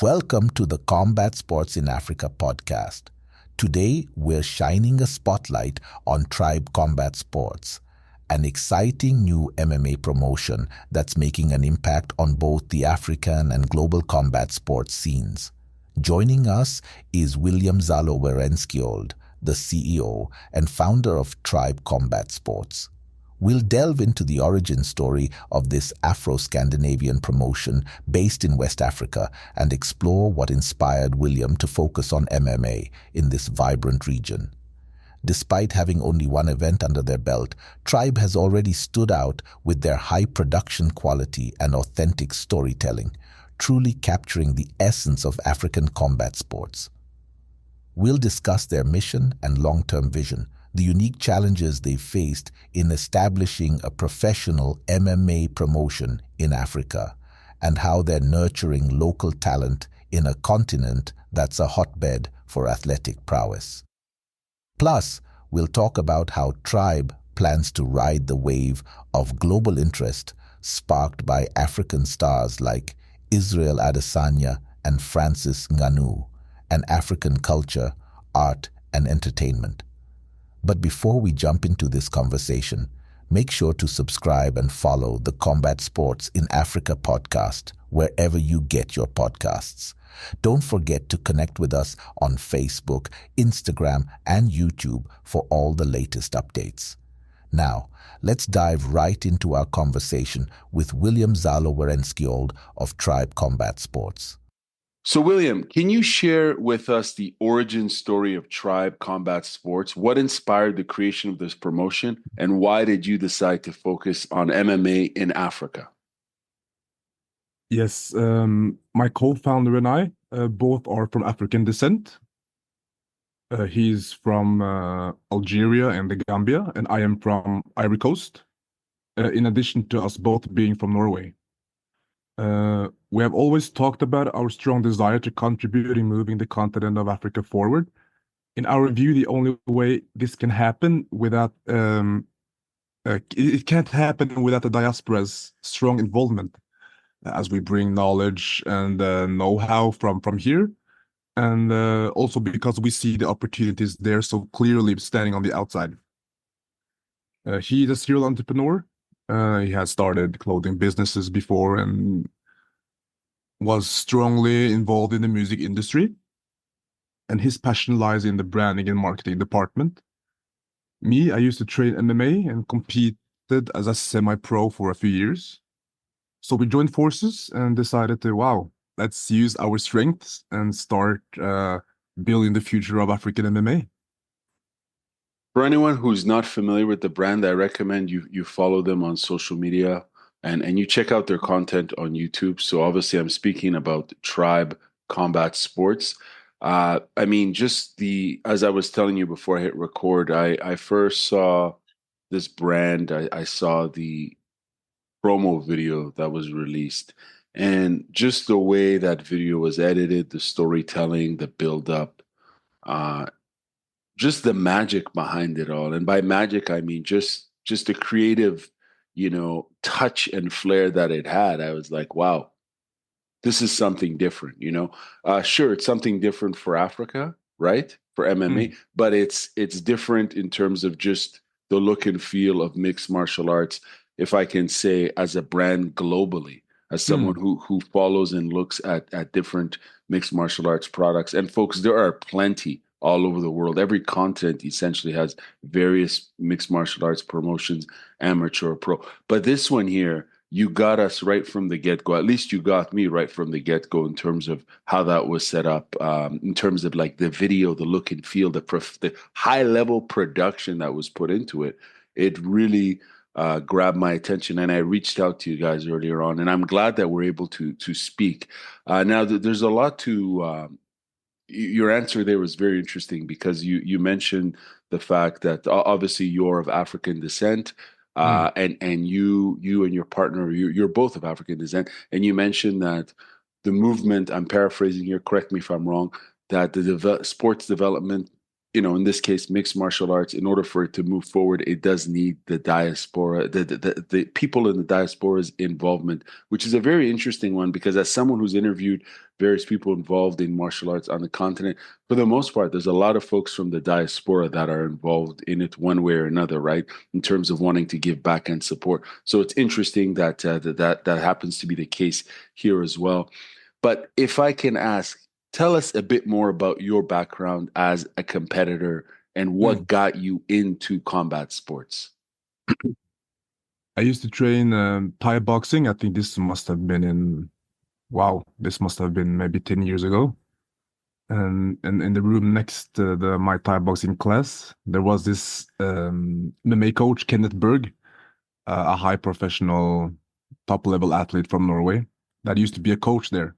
Welcome to the Combat Sports in Africa podcast. Today, we're shining a spotlight on Tribe Combat Sports, an exciting new MMA promotion that's making an impact on both the African and global combat sports scenes. Joining us is Zalo Werenskiold, the CEO and founder of Tribe Combat Sports. We'll delve into the origin story of this Afro-Scandinavian promotion based in West Africa and explore what inspired William to focus on MMA in this vibrant region. Despite having only one event under their belt, Tribe has already stood out with their high production quality and authentic storytelling, truly capturing the essence of African combat sports. We'll discuss their mission and long-term vision, the unique challenges they faced in establishing a professional MMA promotion in Africa, and how they're nurturing local talent in a continent that's a hotbed for athletic prowess. Plus, we'll talk about how Tribe plans to ride the wave of global interest sparked by African stars like Israel Adesanya and Francis Ngannou, and African culture, art, and entertainment. But before we jump into this conversation, make sure to subscribe and follow the Combat Sports in Africa podcast wherever you get your podcasts. Don't forget to connect with us on Facebook, Instagram, and YouTube for all the latest updates. Now, let's dive right into our conversation with Zalo Werenskiold of Tribe Combat Sports. So, William, can you share with us the origin story of Tribe Combat Sports? What inspired the creation of this promotion, and why did you decide to focus on MMA in Africa? Yes, my co-founder and I both are from African descent. He's from Algeria and the Gambia, and I am from Ivory Coast, in addition to us both being from Norway. We have always talked about our strong desire to contribute in moving the continent of Africa forward. In our view, the only way this can happen without it can't happen without the diaspora's strong involvement, as we bring knowledge and know-how from here, and also because we see the opportunities there so clearly standing on the outside. He is a serial entrepreneur. He has started clothing businesses before and was strongly involved in the music industry. And his passion lies in the branding and marketing department. Me, I used to train MMA and competed as a semi-pro for a few years. So we joined forces and decided to, let's use our strengths and start building the future of African MMA. For anyone who's not familiar with the brand, I recommend you follow them on social media and you check out their content on YouTube. So obviously I'm speaking about Tribe Combat Sports. As I was telling you before I hit record, I first saw this brand. I saw the promo video that was released, and just the way that video was edited, the storytelling, the build-up, just the magic behind it all. And by magic, I mean just the creative, touch and flair that it had. I was like, wow, this is something different, Sure, it's something different for Africa, right? For MMA, but it's different in terms of just the look and feel of mixed martial arts, if I can say, as a brand globally, as someone who follows and looks at different mixed martial arts products. And folks, there are plenty all over the world. Every continent essentially has various mixed martial arts promotions, amateur, pro. But this one here, you got us right from the get-go. At least you got me right from the get-go in terms of how that was set up, in terms of like the video, the look and feel, the high-level production that was put into it. It really grabbed my attention, and I reached out to you guys earlier on, and I'm glad that we're able to speak. Now, there's a lot to your answer there was very interesting, because you mentioned the fact that obviously you're of African descent, and you and your partner, you're both of African descent, and you mentioned that the movement, I'm paraphrasing here, correct me if I'm wrong, that the sports development in this case, mixed martial arts, in order for it to move forward, it does need the diaspora, the people in the diaspora's involvement, which is a very interesting one because as someone who's interviewed various people involved in martial arts on the continent, for the most part, there's a lot of folks from the diaspora that are involved in it one way or another, right? In terms of wanting to give back and support. So it's interesting that that happens to be the case here as well. But if I can ask, tell us a bit more about your background as a competitor and what Mm. got you into combat sports. I used to train Thai boxing. I think this must have been wow, this must have been maybe 10 years ago. And in the room next to my Thai boxing class, there was this MMA coach, Kenneth Berg, a high professional, top level athlete from Norway that used to be a coach there.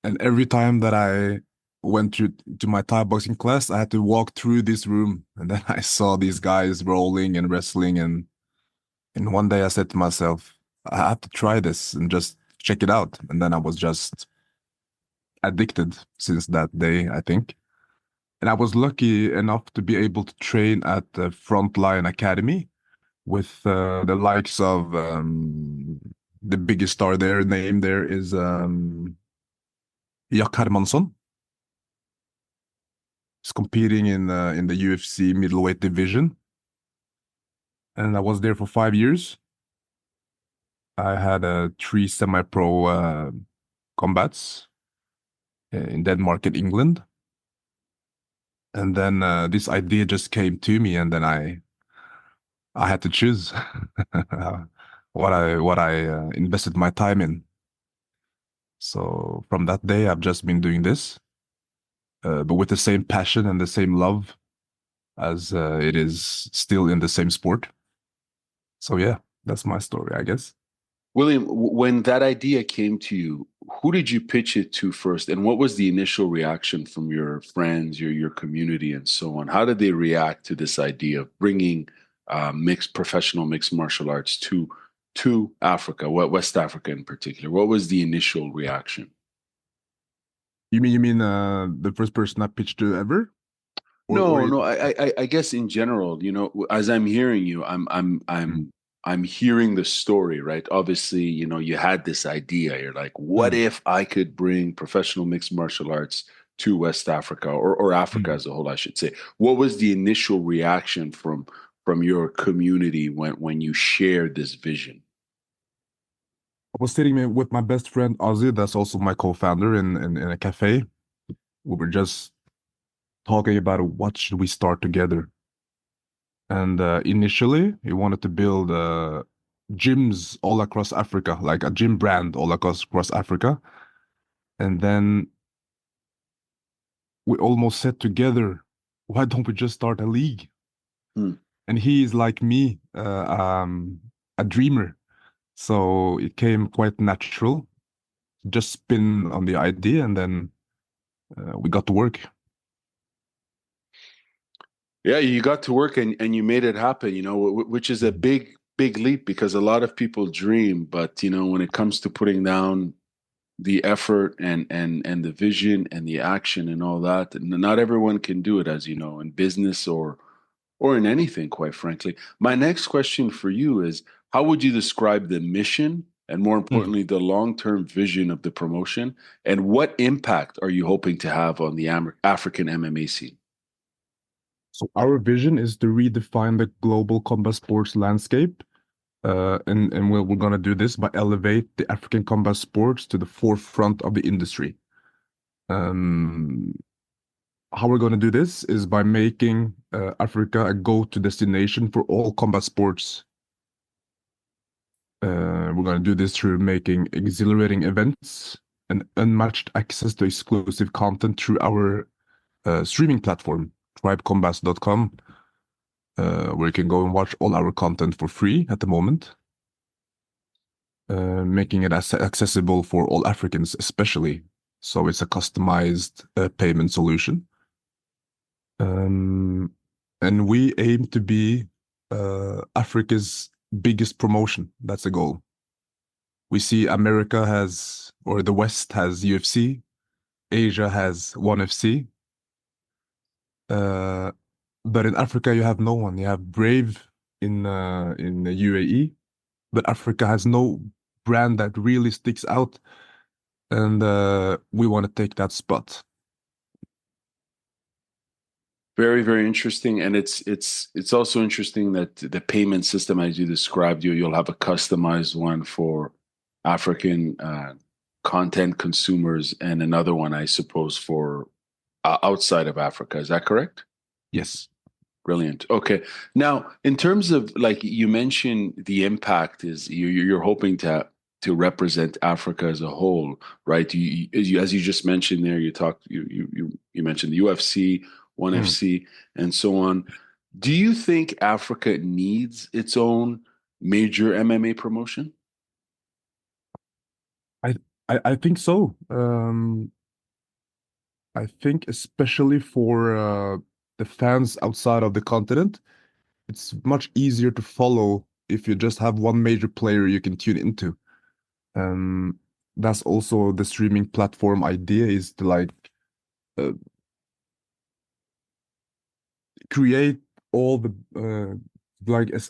And every time that I went to my Thai boxing class, I had to walk through this room, and then I saw these guys rolling and wrestling. And one day I said to myself, I have to try this and just check it out. And then I was just addicted since that day, I think. And I was lucky enough to be able to train at the Frontline Academy with the likes of the biggest star there, name there is Jack Hermansson. He's competing in the UFC middleweight division. And I was there for 5 years. I had 3 semi-pro combats in Denmark and England. And then this idea just came to me, and then I had to choose what I invested my time in. So from that day, I've just been doing this, but with the same passion and the same love as it is still in the same sport. So yeah, that's my story, I guess. William, when that idea came to you, who did you pitch it to first? And what was the initial reaction from your friends, your community, and so on? How did they react to this idea of bringing professional mixed martial arts to Africa, West Africa in particular? What was the initial reaction? You mean the first person I pitched to ever, or No, no. I guess in general, as I'm hearing you, Mm, I'm hearing the story, right? Obviously, you had this idea. You're like, what mm, if I could bring professional mixed martial arts to West Africa or Africa mm. as a whole, I should say. What was the initial reaction from your community when you shared this vision? I was sitting with my best friend Ozzy, that's also my co-founder, in a cafe. We were just talking about what should we start together. And initially, we wanted to build gyms all across Africa, like a gym brand all across Africa. And then we almost said together, why don't we just start a league? Hmm. And he is like me, a dreamer. So it came quite natural, just spin on the idea, and then we got to work. Yeah, you got to work and you made it happen, which is a big, big leap because a lot of people dream, but when it comes to putting down the effort and the vision and the action and all that, and not everyone can do it, as you know, in business or in anything, quite frankly. My next question for you is, how would you describe the mission and more Mm. importantly, the long-term vision of the promotion, and what impact are you hoping to have on the African MMA scene? So our vision is to redefine the global combat sports landscape. And we're going to do this by elevate the African combat sports to the forefront of the industry. Um, how we're going to do this is by making Africa a go-to destination for all combat sports. We're going to do this through making exhilarating events and unmatched access to exclusive content through our streaming platform, tribecombats.com, where you can go and watch all our content for free at the moment. Making it accessible for all Africans, especially. So it's a customized payment solution. And we aim to be Africa's biggest promotion. That's the goal. We see America has, or the West has UFC, Asia has ONE FC. Uh, but in Africa, you have no one. You have Brave in the UAE, but Africa has no brand that really sticks out, and we want to take that spot. Very, very interesting. And it's also interesting that the payment system as you described, you'll have a customized one for African content consumers and another one, I suppose, for outside of Africa. Is that correct? Yes. Brilliant. Okay. Now, in terms of like you mentioned, the impact is you're hoping to represent Africa as a whole, right? As you just mentioned there, you mentioned the UFC, ONE Mm. FC, and so on. Do you think Africa needs its own major MMA promotion? I, I think so. I think especially for the fans outside of the continent, it's much easier to follow if you just have one major player you can tune into. Um, that's also the streaming platform idea is to like uh, create all the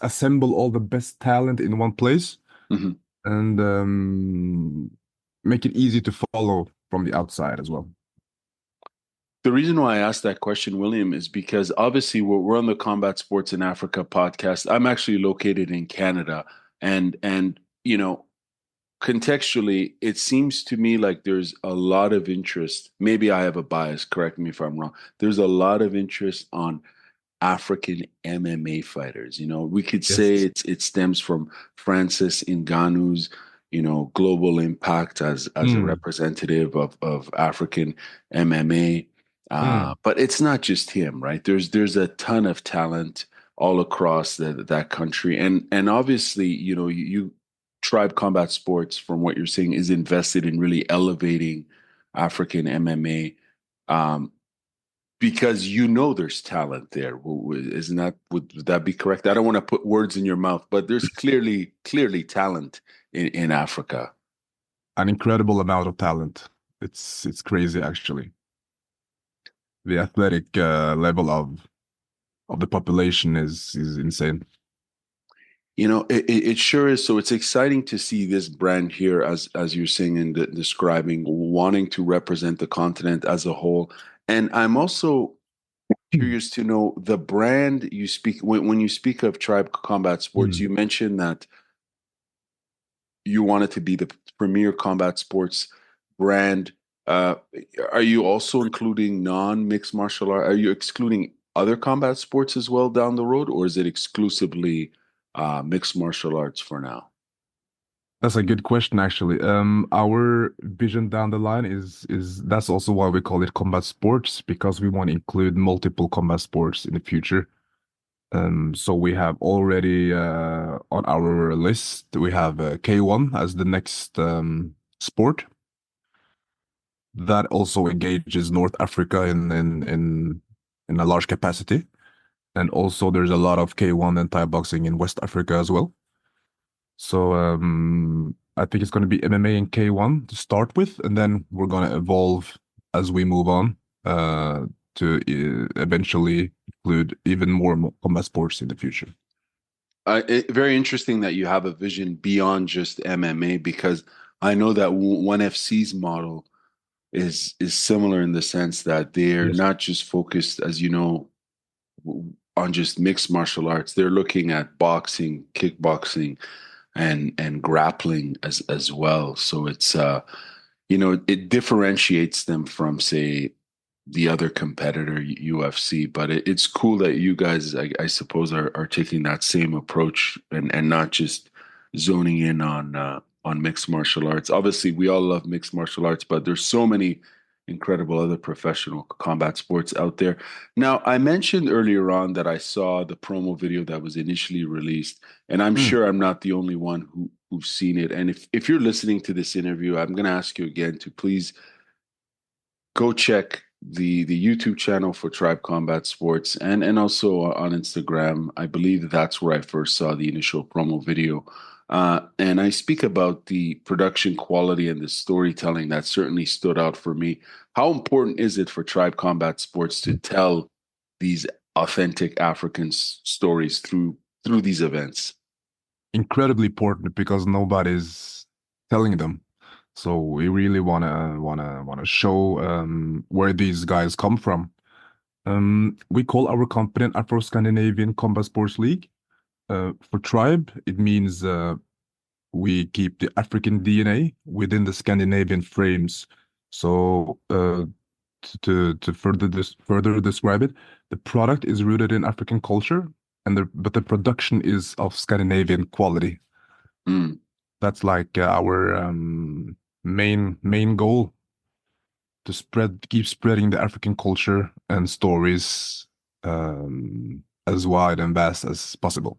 assemble all the best talent in one place Mhm. and make it easy to follow from the outside as well. The reason why I asked that question, William, is because obviously we're on the Combat Sports in Africa podcast. I'm actually located in Canada, and contextually, it seems to me like there's a lot of interest. Maybe I have a bias. Correct me if I'm wrong. There's a lot of interest on African MMA fighters. We could say Yes. it stems from Francis Ngannou's, global impact as a Mm, representative of African MMA. mm. But it's not just him, right? There's a ton of talent all across that country, and obviously, you Tribe Combat Sports, from what you're saying, is invested in really elevating African MMA. Um, because there's talent there. Isn't that would that be correct? I don't want to put words in your mouth, but there's clearly talent in Africa. An incredible amount of talent. It's crazy actually. The athletic level of the population is insane. It sure is. So it's exciting to see this brand here, as you're saying and describing, wanting to represent the continent as a whole. And I'm also curious to know the brand you speak when you speak of Tribe Combat Sports. Mm. You mentioned that you want it to be the premier combat sports brand. Uh, are you also including non-mixed martial art? Are you excluding other combat sports as well down the road, or is it exclusively mixed martial arts for now? That's a good question, actually. Our vision down the line is that's also why we call it combat sports because we want to include multiple combat sports in the future. So we have already on our list we have K1 as the next sport that also engages North Africa in a large capacity, and also there's a lot of K1 and Thai boxing in West Africa as well. So I think it's going to be MMA and K1 to start with, and then we're going to evolve as we move on to eventually include even more combat sports in the future. Very interesting that you have a vision beyond just MMA, because I know that ONE FC's model is similar in the sense that they're Yes. not just focused, as you know, on just mixed martial arts. They're looking at boxing, kickboxing, and grappling as well. So it differentiates them from, say, the other competitor, UFC. But it's cool that you guys, I suppose, are taking that same approach and not just zoning in on mixed martial arts. Obviously, we all love mixed martial arts, but there's so many incredible other professional combat sports out there. Now, I mentioned earlier on that I saw the promo video that was initially released, and I'm Mm. sure I'm not the only one who's seen it. And if you're listening to this interview, I'm going to ask you again to please go check the YouTube channel for Tribe Combat Sports, and also on Instagram. I believe that's where I first saw the initial promo video. And I speak about the production quality and the storytelling that certainly stood out for me. How important is it for Tribe Combat Sports to tell these authentic African stories through these events? Incredibly important because nobody's telling them. So we really wanna show where these guys come from. We call our company Afro-Scandinavian Combat Sports League. For tribe, it means we keep the African DNA within the Scandinavian frames. So to further describe it, the product is rooted in African culture, but the production is of Scandinavian quality. Mm. That's like our main goal, to keep spreading the African culture and stories as wide and vast as possible.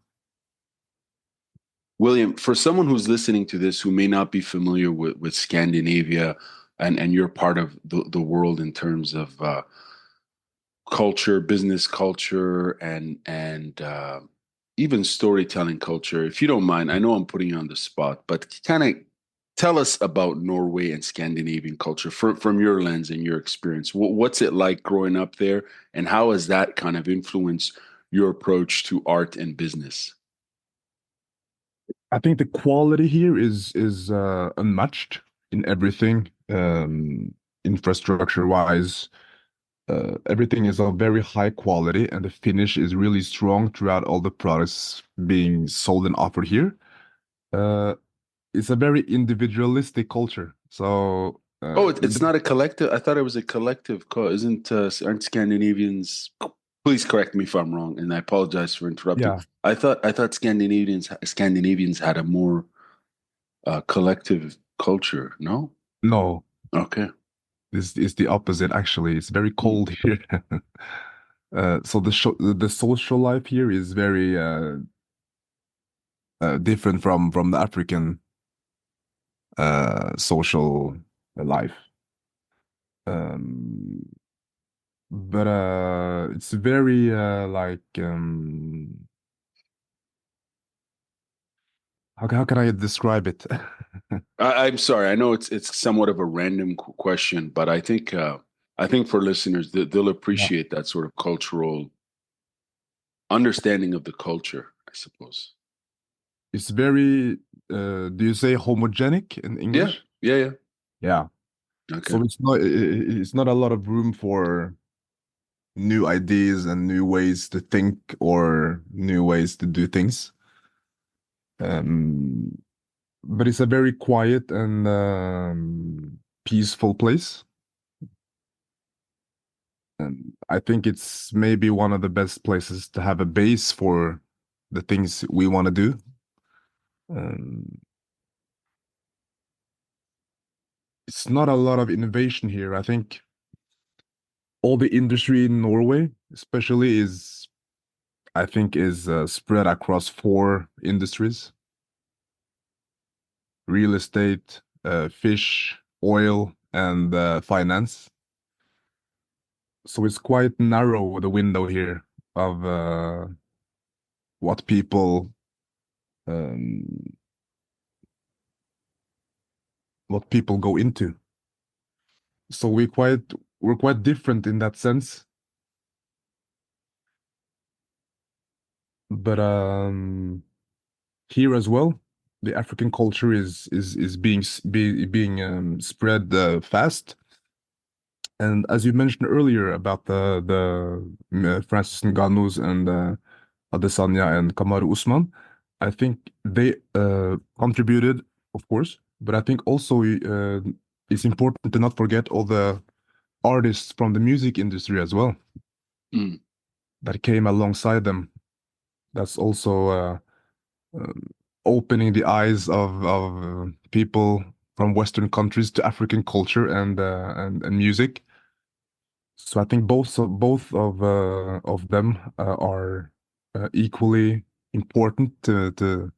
William, for someone who's listening to this who may not be familiar with Scandinavia, and you're part of the world in terms of culture, business culture, and even storytelling culture, if you don't mind, I know I'm putting you on the spot, but kind of tell us about Norway and Scandinavian culture from your lens and your experience. What's it like growing up there, and how has that kind of influenced your approach to art and business? I think the quality here is unmatched in everything, infrastructure wise. Everything is of very high quality, and the finish is really strong throughout all the products being sold and offered here. Uh, it's a very individualistic culture. So Oh, it's not a collective. I thought it was a collective cause. Aren't Scandinavians? Please correct me if I'm wrong, and I apologize for interrupting. yeah, I thought Scandinavians had a more collective culture. No? no, Okay. this is the opposite actually. It's very Mm. cold here. So the social life here is very different from the African social life. Um, but it's very like how can I describe it? I'm sorry. I know it's somewhat of a random question, but I think for listeners they'll Yeah. appreciate that sort of cultural understanding of the culture, I suppose. It's very do you say homogenic in Yeah. English? Yeah. Yeah. Yeah. Okay. So it's not a lot of room for new ideas and new ways to think or new ways to do things. Um, but it's a very quiet and peaceful place. And I think it's maybe one of the best places to have a base for the things we want to do. Um, it's not a lot of innovation here. I think all the industry in Norway, especially, is spread across four industries: real estate, fish, oil, and finance. So it's quite narrow, the window here of what people um, go into. So we're quite different in that sense. But here as well, the African culture is being spread fast. And as you mentioned earlier about the Francis Ngannou's and Adesanya and Kamaru Usman, I think they contributed, of course, but I think also it's important to not forget all the artists from the music industry as well Mm. that came alongside them. That's also um, opening the eyes of people from Western countries to African culture and music. So I think both of them are equally important to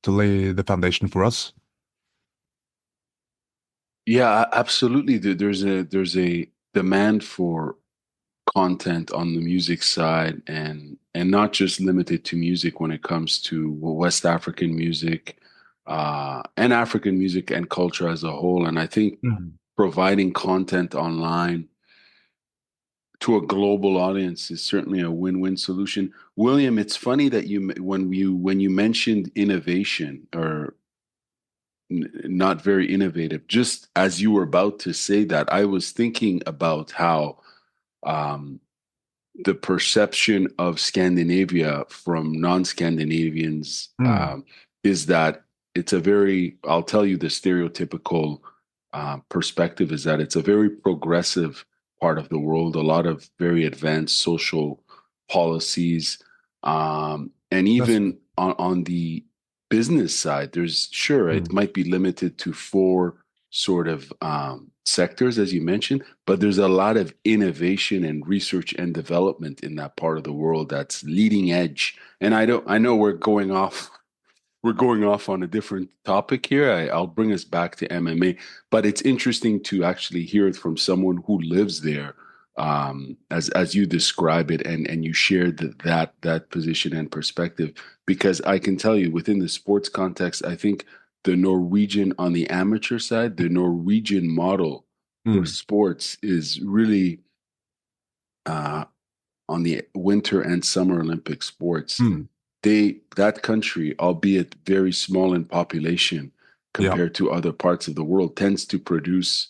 lay the foundation for us. Yeah, absolutely. There's a demand for content on the music side, and not just limited to music when it comes to West African music, and African music and culture as a whole. And I think Mhm. providing content online to a global audience is certainly a win-win solution. William, it's funny that when you mentioned innovation or not very innovative, just as you were about to say that, I was thinking about how um, the perception of Scandinavia from non-Scandinavians Mm, is that it's a very, I'll tell you the stereotypical perspective is that it's a very progressive part of the world, a lot of very advanced social policies. And that's even on the business side, there's sure it mm, might be limited to four sort of sectors, as you mentioned, but there's a lot of innovation and research and development in that part of the world that's leading edge. And I know we're going off on a different topic here. I'll bring us back to MMA, but it's interesting to actually hear it from someone who lives there, as you describe it, and you shared that position and perspective. Because I can tell you, within the sports context, I think the Norwegian on the amateur side, the Norwegian model for mm, sports is really uh, on the winter and summer Olympic sports. mm, That country, albeit very small in population yeah, compared to other parts of the world, tends to produce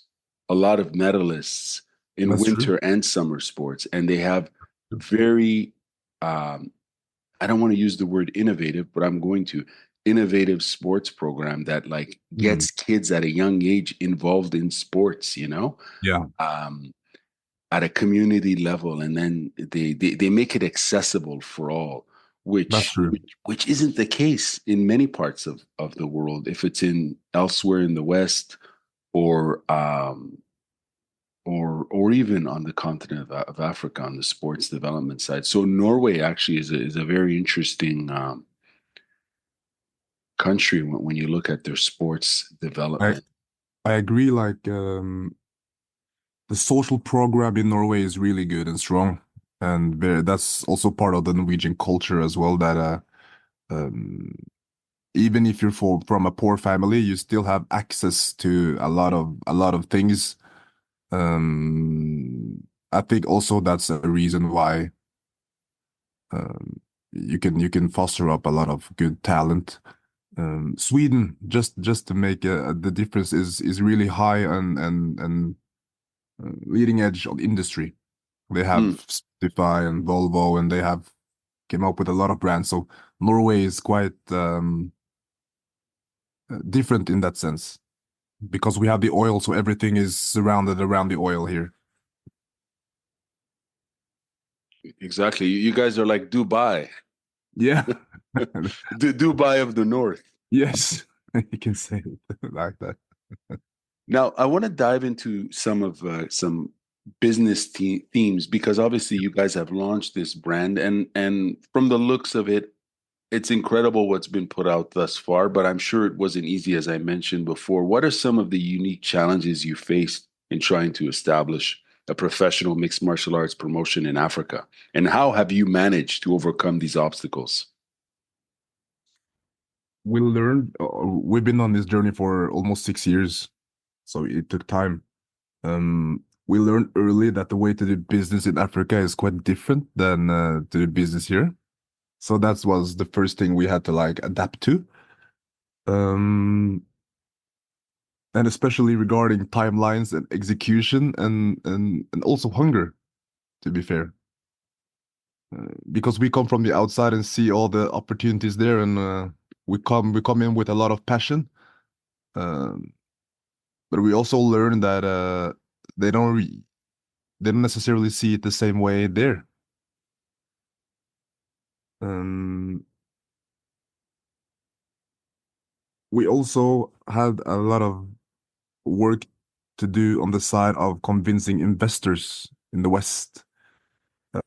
a lot of medalists in that's true. winter and summer sports, and they have very um, I don't want to use the word innovative, but I'm going to innovative sports program that like Mm, gets kids at a young age involved in sports, yeah, um, at a community level, and then they make it accessible for all, that's true. which isn't the case in many parts of the world. If it's in elsewhere in the West or or even on the continent of Africa on the sports development side. So Norway actually is a very interesting country when you look at their sports I development. I agree. Like the social program in Norway is really good and strong, and that's also part of the Norwegian culture as well. That um, even if you're from a poor family, you still have access to a lot of things. I think also that's a reason why um, you can foster up a lot of good talent. Sweden, just to make the difference, is really high and leading edge of industry. They have Mm, Spotify and Volvo, and they have came up with a lot of brands. So Norway is quite different in that sense because we have the oil, so everything is surrounded around the oil here. exactly. You guys are like Dubai, Yeah. the Dubai of the North. Yes, you can say it like that. Now, I want to dive into some business themes because obviously you guys have launched this brand, and from the looks of it, it's incredible what's been put out thus far. But I'm sure it wasn't easy, as I mentioned before. What are some of the unique challenges you faced in trying to establish a professional mixed martial arts promotion in Africa, and how have you managed to overcome these obstacles? We learned, we've been on this journey for almost 6 years, so it took time. We learned early that the way to do business in Africa is quite different than to do business here. So that was the first thing we had to like adapt to. Um, and especially regarding timelines and execution and also hunger, to be fair. Because we come from the outside and see all the opportunities there, and we come in with a lot of passion. Um, but we also learn that they don't re they don't necessarily see it the same way there. Um, we also had a lot of work to do on the side of convincing investors in the West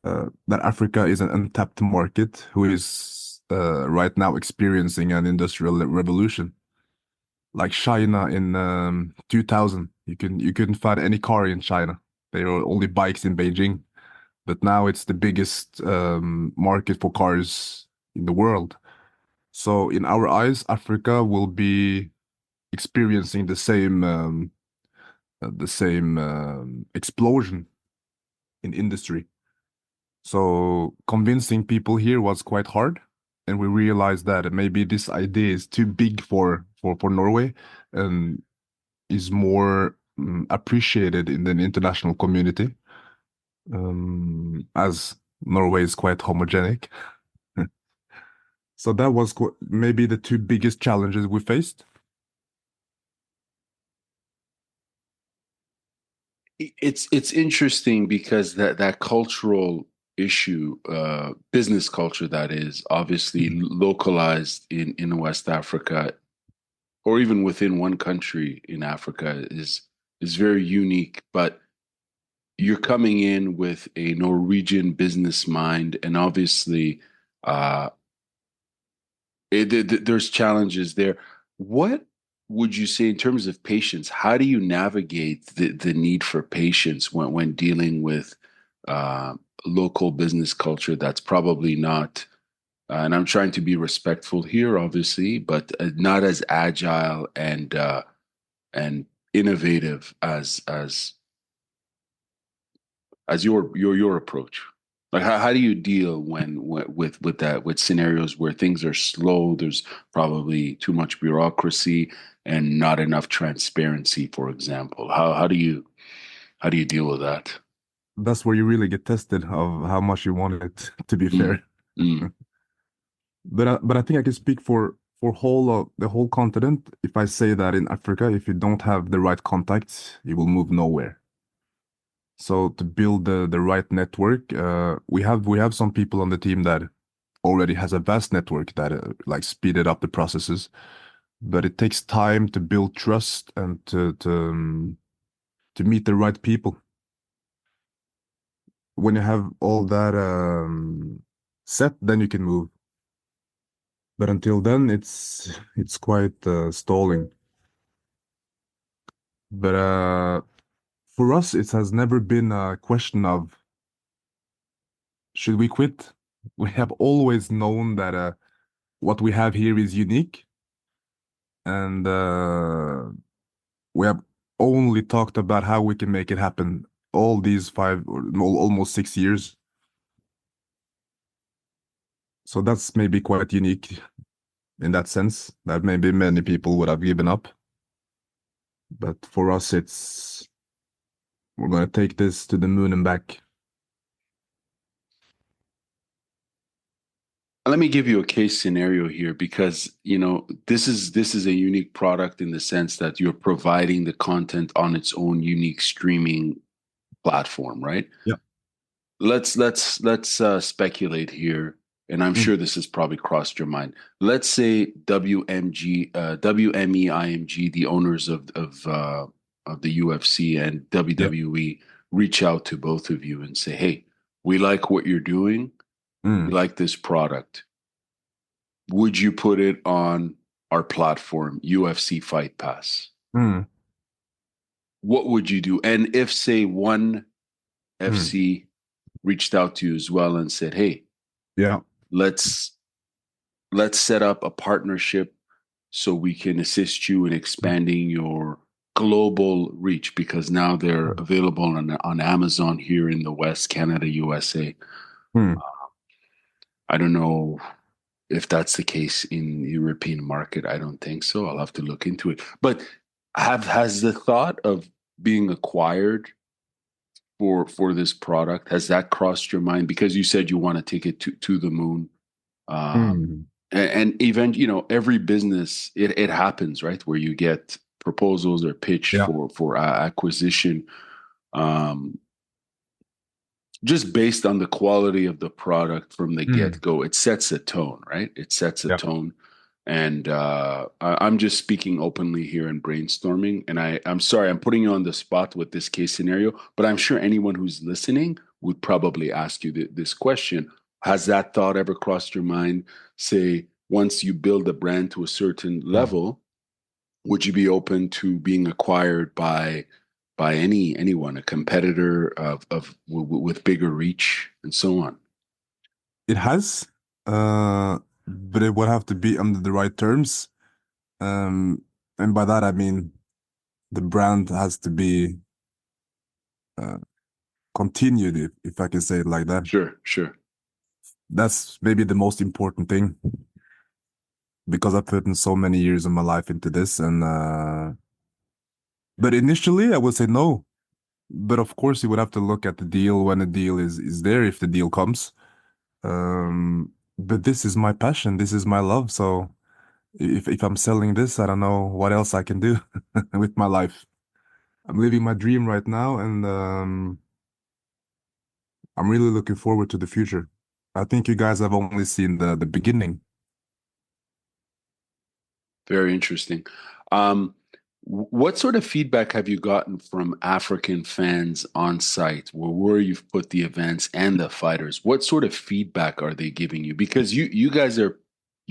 that Africa is an untapped market who is right now experiencing an industrial revolution. Like China in 2000, you couldn't find any car in China. There were only bikes in Beijing, but now it's the biggest market for cars in the world. So in our eyes, Africa will be experiencing the same explosion. in industry. So convincing people here was quite hard, and we realized that maybe this idea is too big for Norway and is more appreciated in the international community, as Norway is quite homogenic. So that was maybe the two biggest challenges we faced. It's interesting because that cultural issue, business culture that is obviously Mm. localized in West Africa, or even within one country in Africa, is very unique. But you're coming in with a Norwegian business mind, and obviously, uh, there's challenges there. What would you say in terms of patience? How do you navigate the need for patience when dealing with uh, local business culture that's probably not, and I'm trying to be respectful here, obviously, but not as agile and innovative as your approach? Like how do you deal with that, with scenarios where things are slow, there's probably too much bureaucracy and not enough transparency, for example? How do you deal with that? That's where you really get tested of how much you want it, to be Mm, fair. mm, But I think I can speak for whole the whole continent if I say that in Africa, if you don't have the right contacts, you will move nowhere. So to build the right network, we have some people on the team that already has a vast network that like speeded up the processes, but it takes time to build trust and to meet the right people. When you have all that set, then you can move. But until then, it's quite stalling. But for us, it has never been a question of should we quit. We have always known that what we have here is unique, and we have only talked about how we can make it happen all these 5 or almost 6 years. So that's maybe quite unique in that sense that maybe many people would have given up. But for us, it's we're going to take this to the moon and back. Let me give you a case scenario here, because this is a unique product in the sense that you're providing the content on its own unique streaming platform, right? Yeah. Let's speculate here, and I'm Mm. sure this has probably crossed your mind. Let's say WME, the owners of the UFC and Yeah. WWE, reach out to both of you and say, "Hey, we like what you're doing. We Mm. like this product. Would you put it on our platform, UFC Fight Pass?" Mm. What would you do? And if, say, one Mm. FC reached out to you as well and said, "Hey, Yeah. let's let's set up a partnership so we can assist you in Mm. expanding your global reach, because now they're Mm. available on Amazon here in the West, Canada, USA." Mm. I don't know if that's the case in the European market. I don't think so. I'll have to look into it. But have has the thought of being acquired for this product, has that crossed your mind? Because you said you want to take it to the moon. Mm. And even, every business, it happens, right, where you get proposals or pitch Yeah. for acquisition, um, just based on the quality of the product from the Mm. get-go. It sets a tone, right? It sets a Yeah. tone. And I'm just speaking openly here and brainstorming, and I'm sorry I'm putting you on the spot with this case scenario, but I'm sure anyone who's listening would probably ask you this question. Has that thought ever crossed your mind? Say, once you build a brand to a certain Yeah. level, would you be open to being acquired by anyone, a competitor with bigger reach and so on? It has, but it would have to be under the right terms. Um, and by that I mean the brand has to be uh, continued, if I can say it like that. Sure, sure. That's maybe the most important thing because I put in so many years of my life into this. And but initially, I would say no. But of course, you would have to look at the deal when the deal is there, if the deal comes. But this is my passion. This is my love. So if I'm selling this, I don't know what else I can do with my life. I'm living my dream right now, and I'm really looking forward to the future. I think you guys have only seen the beginning. Very interesting. What sort of feedback have you gotten from African fans on site, where you've put the events and the fighters? What sort of feedback are they giving you? Because you guys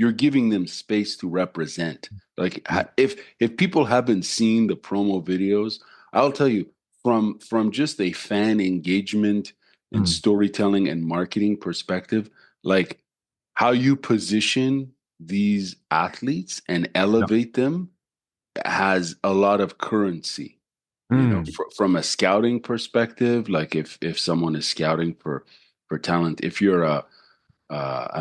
you're giving them space to represent. Like Yeah. if people haven't seen the promo videos, I'll tell you from just a fan engagement and Mm. storytelling and marketing perspective, like how you position these athletes and Yeah. elevate them has a lot of currency, Mm. from a scouting perspective. Like if someone is scouting for talent, if you're a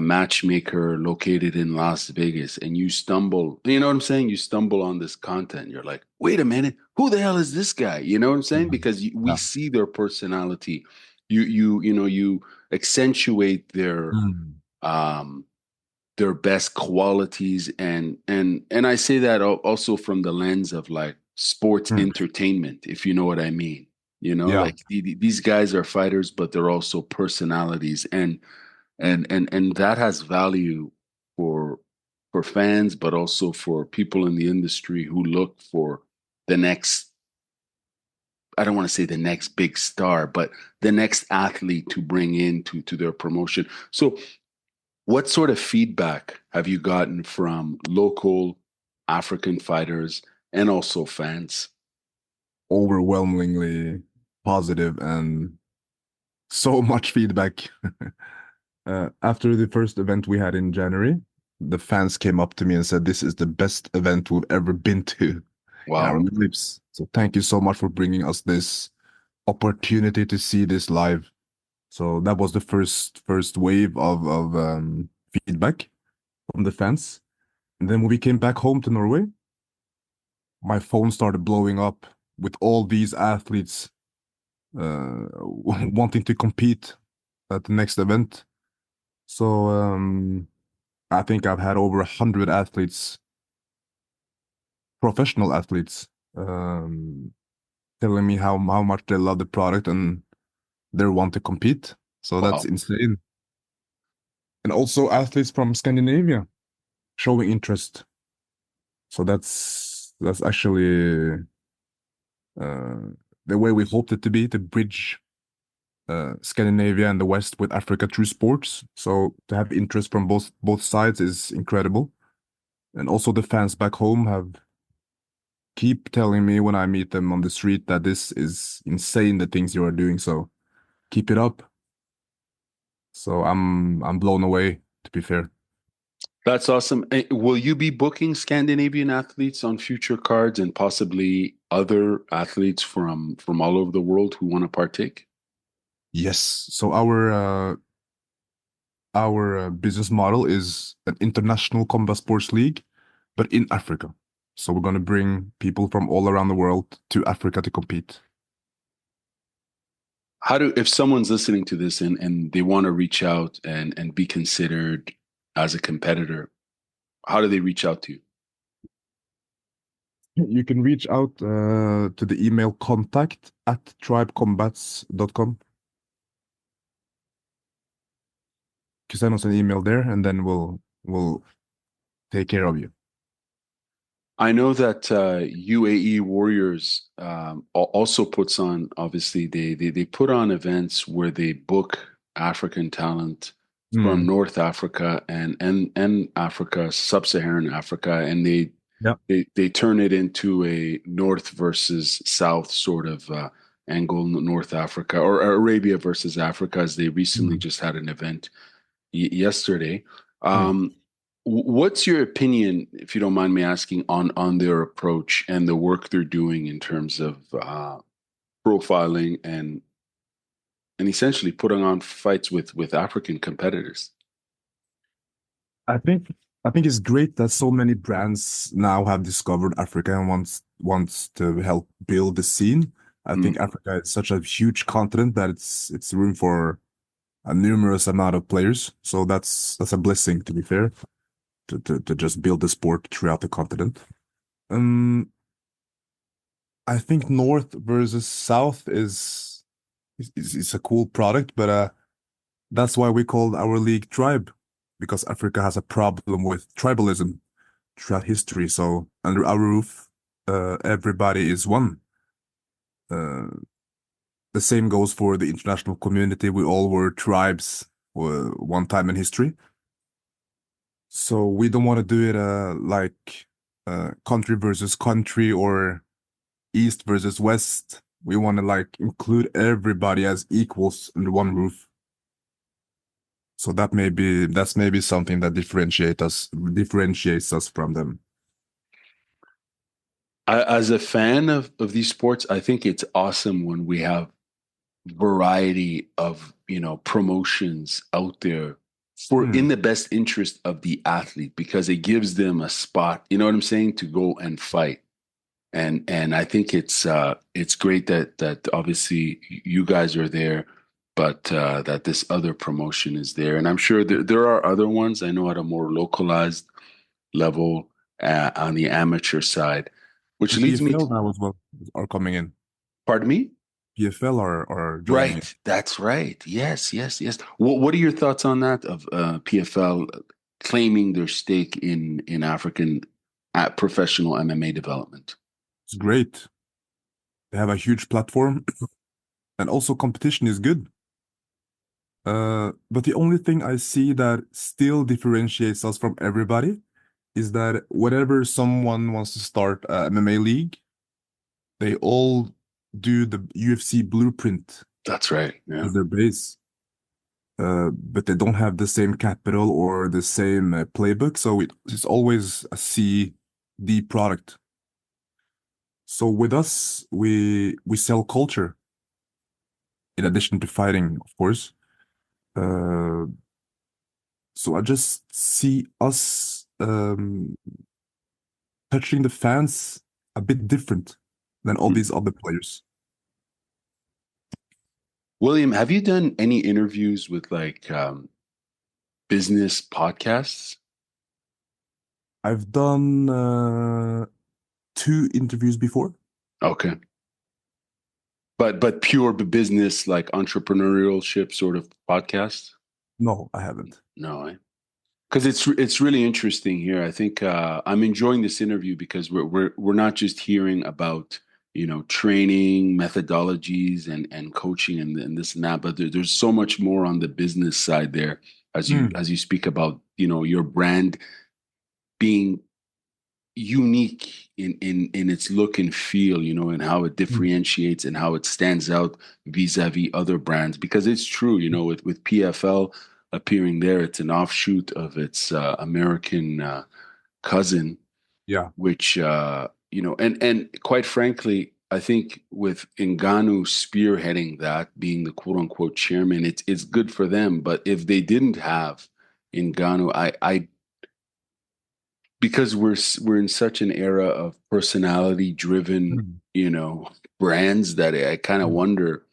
matchmaker located in Las Vegas and you stumble, you know what I'm saying, you stumble on this content, you're like, wait a minute, who the hell is this guy, you know what I'm saying, Yeah. because we Yeah. see their personality. You accentuate Mm. um their best qualities, and I say that also from the lens of like sports Mm. entertainment, if you know what I mean. Yeah. Like these guys are fighters, but they're also personalities, and that has value for for fans, but also for people in the industry who look for the next. I don't want to say the next big star, but the next athlete to bring into their promotion. So what sort of feedback have you gotten from local African fighters and also fans? Overwhelmingly positive and so much feedback. After the first event we had in January, the fans came up to me and said, "This is the best event we've ever been to in our Wow. lives. So thank you so much for bringing us this opportunity to see this live." So that was the first wave of feedback from the fans. And then when we came back home to Norway, my phone started blowing up with all these athletes wanting to compete at the next event. So I think I've had over 100 athletes, professional athletes, um, telling me how much they love the product and they want to compete. So that's Wow. insane. And also athletes from Scandinavia showing interest. So that's actually uh, the way we hoped it to be, to bridge Scandinavia and the West with Africa through sports. So to have interest from both sides is incredible. And also the fans back home have keep telling me when I meet them on the street that this is insane, the things you are doing. So keep it up. So I'm blown away, to be fair. That's awesome. Will you be booking Scandinavian athletes on future cards and possibly other athletes from all over the world who want to partake? Yes. So our business model is an international combat sports league, but in Africa. So we're going to bring people from all around the world to Africa to compete. If someone's listening to this and they want to reach out and be considered as a competitor, how do they reach out to you? You can reach out to the email contact@tribecombats.com. You can send us an email there, and then we'll take care of you. I know that UAE Warriors also puts on. Obviously, they put on events where they book African talent from Mm. North Africa and Africa, Sub-Saharan Africa, and Yeah. they turn it into a North versus South sort of angle. North Africa or Arabia versus Africa, as they recently Mm. just had an event yesterday. Mm. What's your opinion, if you don't mind me asking, on their approach and the work they're doing in terms of profiling and and essentially putting on fights with African competitors. I think I think it's great that so many brands now have discovered Africa and wants to help build the scene. I think Mm. Africa is such a huge continent that it's room for a numerous amount of players. So that's a blessing, to be fair, to just build the sport throughout the continent. Um, I think North versus South is a cool product, but that's why we called our league Tribe, because Africa has a problem with tribalism throughout history. So under our roof, everybody is one. Uh, the same goes for the international community. We all were tribes one time in history. So we don't want to do it like country versus country or East versus West. We want to like include everybody as equals under one roof. So that's maybe something that differentiates us from them. As a fan of these sports, I think it's awesome when we have variety of promotions out there for in Hmm. the best interest of the athlete because it gives them a spot. You know what I'm saying? To go and fight. And I think it's great that obviously you guys are there, but that this other promotion is there, and I'm sure there are other ones. I know at a more localized level on the amateur side, which The leads me PFL to, now as well are coming in. pardon me. PFL are joining in. Right, that's right. Yes, yes, yes. What are your thoughts on that of PFL claiming their stake in African professional MMA development? It's great. They have a huge platform, and also competition is good. But the only thing I see that still differentiates us from everybody is that whenever someone wants to start a MMA league, they all do the UFC blueprint That's right. Yeah. as their base. But they don't have the same capital or the same playbook, so it's always a C D product. So with us, we sell culture in addition to fighting, of course. Uh, so I just see us touching the fans a bit different than all Hmm. these other players. William, have you done any interviews with like business podcasts? I've done two interviews before. Okay. But pure business like entrepreneurship sort of podcasts? No, I haven't. No, because it's really interesting here. I think I'm enjoying this interview because we're not just hearing about training methodologies and coaching and this and that, but there's so much more on the business side there Hmm. as you speak about your brand being unique in its look and feel, and how it Hmm. differentiates and how it stands out vis-a-vis other brands. Because it's true, with PFL appearing there, it's an offshoot of its American cousin, Yeah. which and quite frankly, I think with Ngannou spearheading that, being the quote unquote chairman, it's good for them. But if they didn't have Ngannou, I because we're in such an era of personality driven Hmm. brands that I kind of Hmm. wonder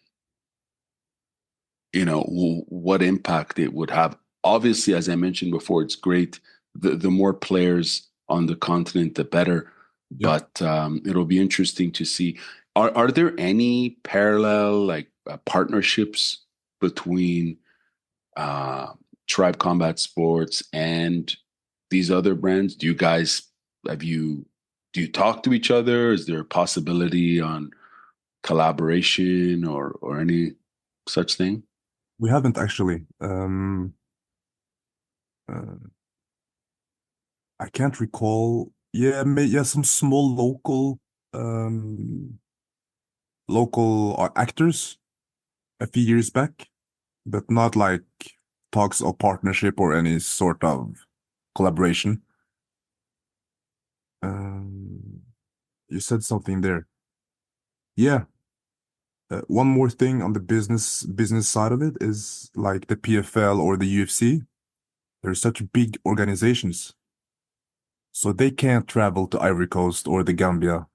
what impact it would have. Obviously, as I mentioned before, it's great. The more players on the continent the better, Yep. but it'll be interesting to see. Are there any parallel like partnerships between uh, Tribe Combat Sports and these other brands? Do you guys have you do you talk to each other? Is there a possibility on collaboration or any such thing? We haven't actually. Uh, I can't recall. Yeah, yeah, some small um local actors a few years back, but not like talks of partnership or any sort of collaboration. You said something there. Yeah, One more thing on the business side of it is like the PFL or the UFC. They're such big organizations, so they can't travel to Ivory Coast or the Gambia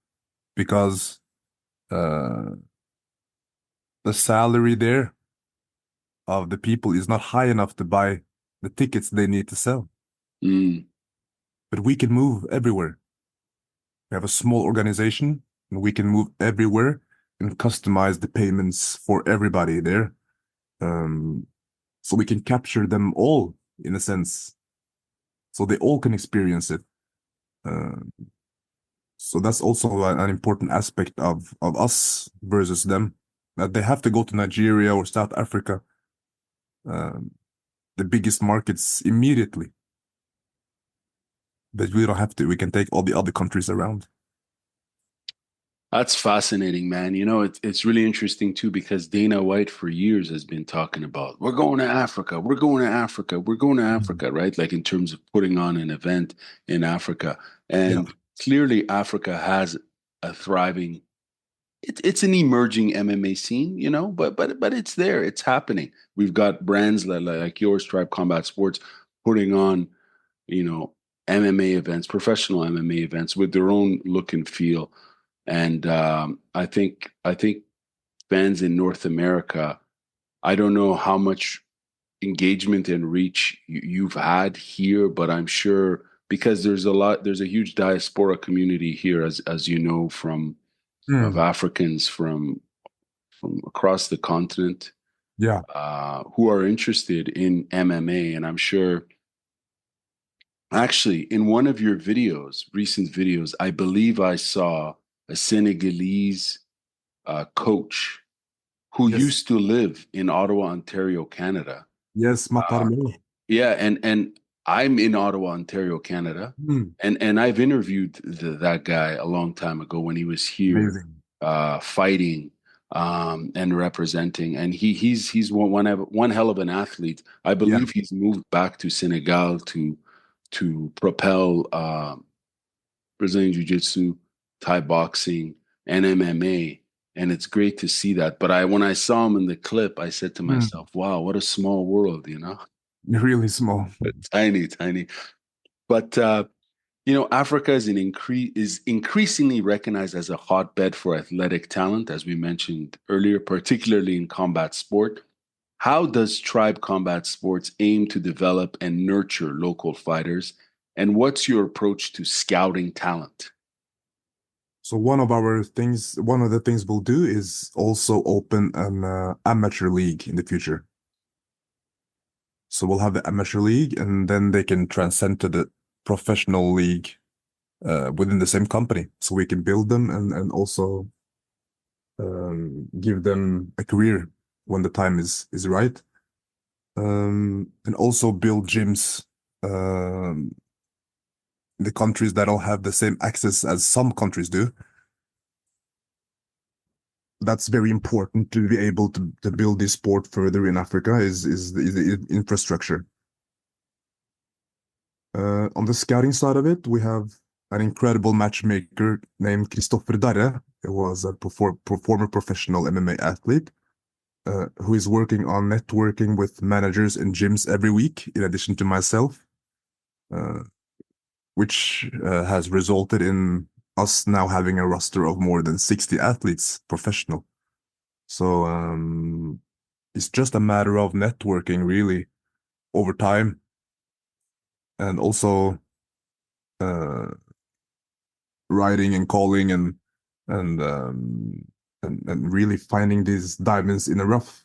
because uh, the salary there of the people is not high enough to buy the tickets they need to sell. Mm. But we can move everywhere. We have a small organization and we can move everywhere and customize the payments for everybody there. Um, so we can capture them all in a sense, so they all can experience it. Uh, so that's also an important aspect of us versus them, that they have to go to Nigeria or South Africa, um, the biggest markets immediately. But we don't have to. We can take all the other countries around. That's fascinating, man. You know, it's really interesting too because Dana White for years has been talking about we're going to Africa, we're going to Africa, we're going to Mhm. Africa, right? Like in terms of putting on an event in Africa. Yeah. And clearly Africa has a thriving it's an emerging MMA scene, you know, but it's there, it's happening. We've got brands like yours, Tribe Combat Sports, putting on, you know, MMA events, professional MMA events with their own look and feel. And I think fans in North America, I don't know how much engagement and reach you've had here, but I'm sure because there's a huge diaspora community here, as you know, from of Mm. Africans from across the continent Yeah. who are interested in MMA, and I'm sure. Actually, in one of your videos, recent videos, I believe I saw a Senegalese coach who Yes. used to live in Ottawa, Ontario, Canada. Yes, Uh, Matarme. yeah, and I'm in Ottawa, Ontario, Canada, Mm. and I've interviewed that guy a long time ago when he was here Amazing. fighting and representing, and he's one hell of an athlete. I Yeah. believe he's moved back to Senegal to propel Brazilian Jiu Jitsu, Thai boxing, and MMA. And it's great to see that. But when I saw him in the clip, I said to Mm. myself, wow, what a small world, you know? Really small. Tiny, tiny. But Africa is increasingly recognized as a hotbed for athletic talent, as we mentioned earlier, particularly in combat sport. How does Tribe Combat Sports aim to develop and nurture local fighters? And what's your approach to scouting talent? So one of the things we'll do is also open an amateur league in the future. So we'll have the amateur league, and then they can transcend to the professional league within the same company. So we can build them and also give them a career when the time is right. And also build gyms in the countries that don't have the same access as some countries do. That's very important to be able to build this sport further in Africa is the infrastructure. On the scouting side of it, we have an incredible matchmaker named Christopher Darre. He was a former professional MMA athlete who is working on networking with managers and gyms every week, in addition to myself, uh, which has resulted in us now having a roster of more than 60 athletes, professional. So it's just a matter of networking, really, over time, and also uh, writing and calling and um, and really finding these diamonds in the rough,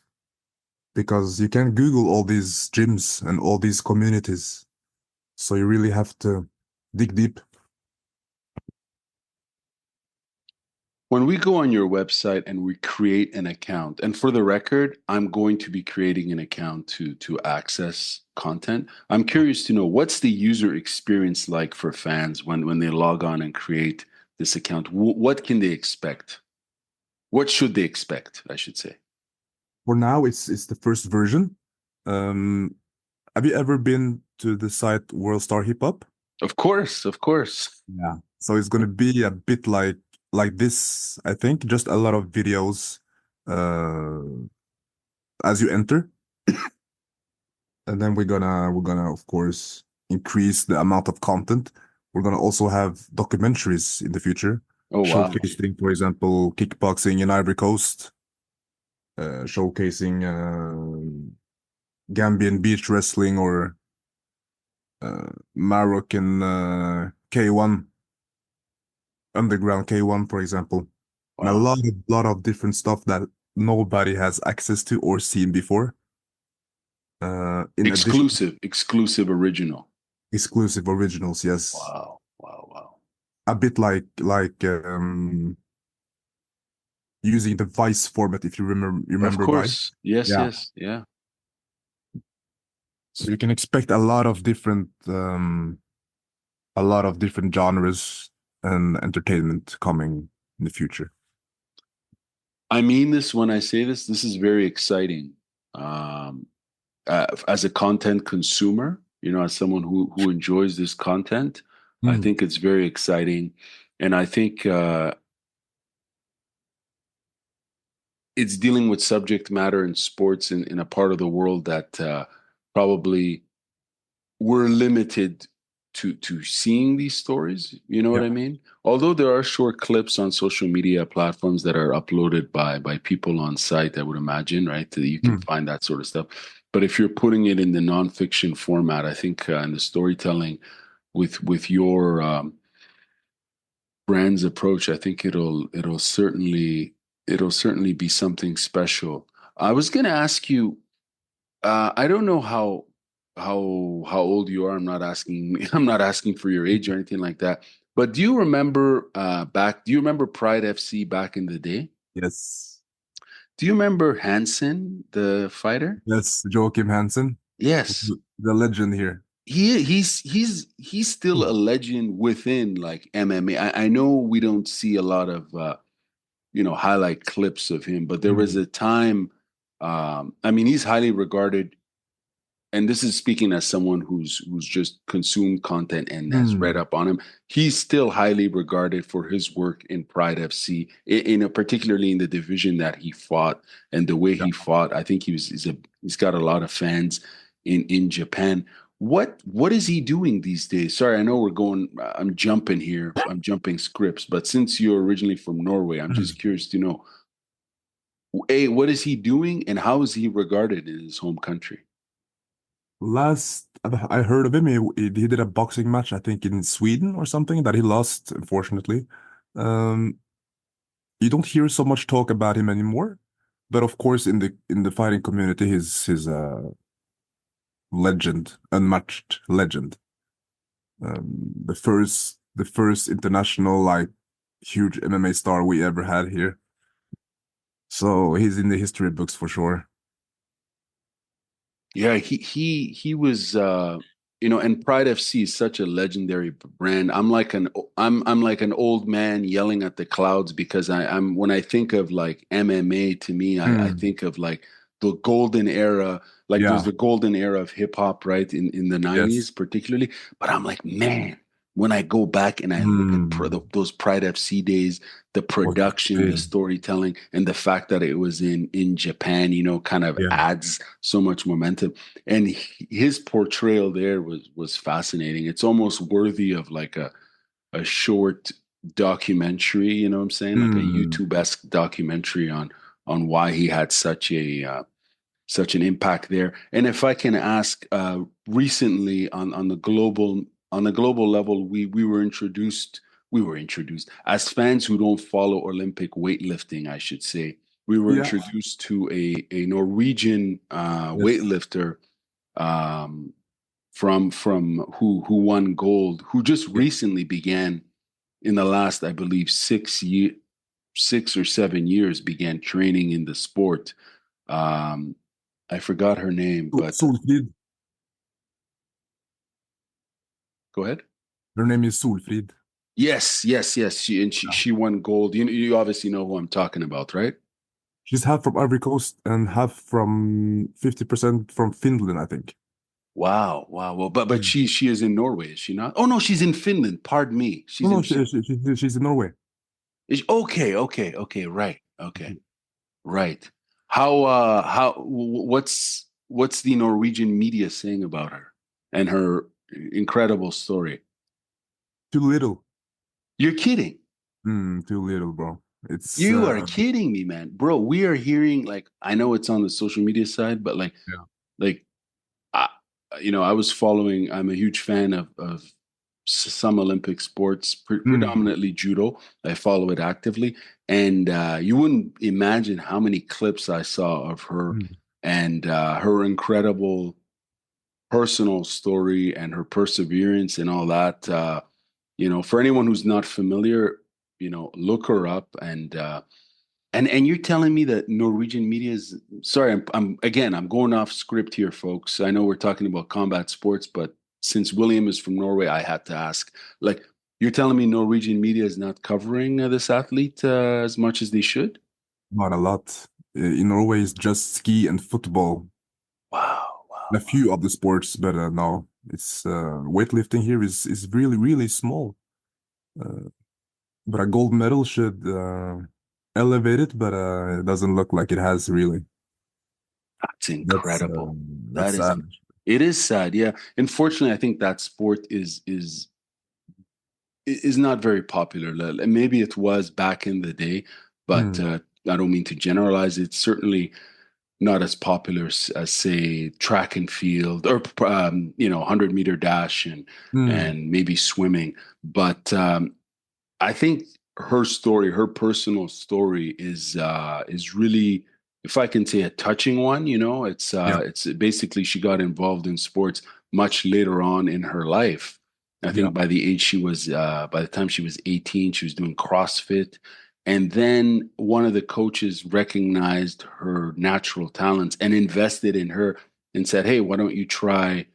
because you can Google all these gyms and all these communities. So you really have to dig deep. When we go on your website and we create an account, and for the record, I'm going to be creating an account to access content. I'm curious to know what's the user experience like for fans when they log on and create this account. What can they expect? What should they expect, I should say? For now, it's the first version. Um, have you ever been to the site World Star Hip Hop? Of course, of course. Yeah. So it's gonna be a bit like this, I think, just a lot of videos, uh, as you enter, and then we're gonna of course increase the amount of content. We're gonna also have documentaries in the future, Oh wow. showcasing, for example, kickboxing in Ivory Coast, showcasing Gambian beach wrestling or Moroccan K1, underground K1, for example, and a Wow. lot of different stuff that nobody has access to or seen before. In addition, Exclusive original. exclusive originals, yes, Wow. Wow. Wow. a bit like using the Vice format, if you Of remember Vice. course. Yes, Yeah. yes. Yeah. So you can expect a lot of different genres and entertainment coming in the future. I mean this when I say this. This is very exciting. Um, as a content consumer, as someone who enjoys this content, I Mm. think it's very exciting, and I think it's dealing with subject matter in sports in a part of the world that probably we're limited to seeing these stories. You know what Yeah. I mean? Although there are short clips on social media platforms that are uploaded by people on site, I would imagine, right? That you can Mm. find that sort of stuff. But if you're putting it in the nonfiction format, I think in the storytelling with your brand's approach, I think it'll certainly be something special. I was going to ask you. I don't know how old you are. I'm not asking. I'm not asking for your age or anything like that. But do you remember back? Do you remember Pride FC back in the day? Yes. Do you remember Hansen, the fighter? Yes, Joachim Hansen, Yes. the legend here. He's still a legend within like MMA. I know we don't see a lot of highlight clips of him, but there was Mm. a time. I mean, he's highly regarded, and this is speaking as someone who's just consumed content and has read Mm. up on him. He's still highly regarded for his work in Pride FC, particularly in the division that he fought and the way Yeah. he fought. I think he's got a lot of fans in Japan. What is he doing these days? Sorry, I know we're going. I'm jumping here. I'm jumping scripts, but since you're originally from Norway, I'm just curious to know. A, what is he doing, and how is he regarded in his home country? Last I heard of him, he did a boxing match, I think in Sweden or something, that he lost, unfortunately. Um, you don't hear so much talk about him anymore, but of course, in the fighting community, he's a legend, unmatched legend. The first international like huge MMA star we ever had here. So he's in the history books for sure. Yeah, he was and Pride FC is such a legendary brand. I'm like an old man yelling at the clouds because I'm when I think of like MMA, to me, I Mm. think of like the golden era, like there's Yeah. the golden era of hip hop, right? In the 90s Yes. particularly. But I'm like, man, when I go back and I look at Mm. those Pride FC days, the Was production, the insane. storytelling, and the fact that it was in Japan, kind of Yeah. adds so much momentum. And his portrayal there was fascinating. It's almost worthy of like a short documentary. You know what I'm saying? Like a Mm. YouTube-esque documentary on why he had such an impact there. And if I can ask, recently on the global level, we were introduced as fans who don't follow Olympic weightlifting, I should say. We were Yeah. introduced to a Norwegian Yes. weightlifter, um, from who won gold, who just Yeah. recently began in the last, I believe, 6 or 7 years, began training in the sport. Um, I forgot her name, but Solfrid. go ahead. Her name is Solfrid. Yes, yes, yes. She won gold. You obviously know who I'm talking about, right? She's half from Ivory Coast and half from 50% from Finland, I think. Wow, wow. Well, but Mm. she is in Norway, is she not? Oh no, she's in Finland. Pardon me. No, no, she's in Norway. Okay, okay, okay. Right. Okay. Right. What's the Norwegian media saying about her and her incredible story? Too little. You're kidding. Too little, bro. It's You are kidding me, man. Bro, we are hearing like I know it's on the social media side, but yeah. like I, I was following. I'm a huge fan of some Olympic sports, Mm, predominantly judo. I follow it actively, and you wouldn't imagine how many clips I saw of her mm, and her incredible personal story and her perseverance and all that. For anyone who's not familiar, look her up and you're telling me that Norwegian media is sorry, I'm going off script here, folks. I know we're talking about combat sports, but since William is from Norway, I had to ask. Like, you're telling me Norwegian media is not covering this athlete as much as they should? not a lot. In Norway, it's just ski and football. Wow, A wow, wow. few of the sports, but no, it's weightlifting here is really really small. Uh, but a gold medal should elevate it, but it doesn't look like it has really. That's That's incredible. That that's is, sad. it is sad. Yeah. Unfortunately, I think that sport is not very popular. Maybe it was back in the day, but Mm, I don't mean to generalize. It's certainly not as popular as say track and field or 100-meter dash mm, and maybe swimming. But I think her story, her personal story, is really, if I can say, a touching one. yeah, It's basically she got involved in sports much later on in her life. I yeah. think by the time she was 18, she was doing CrossFit, and then one of the coaches recognized her natural talents and invested in her and said, "Hey, why don't you try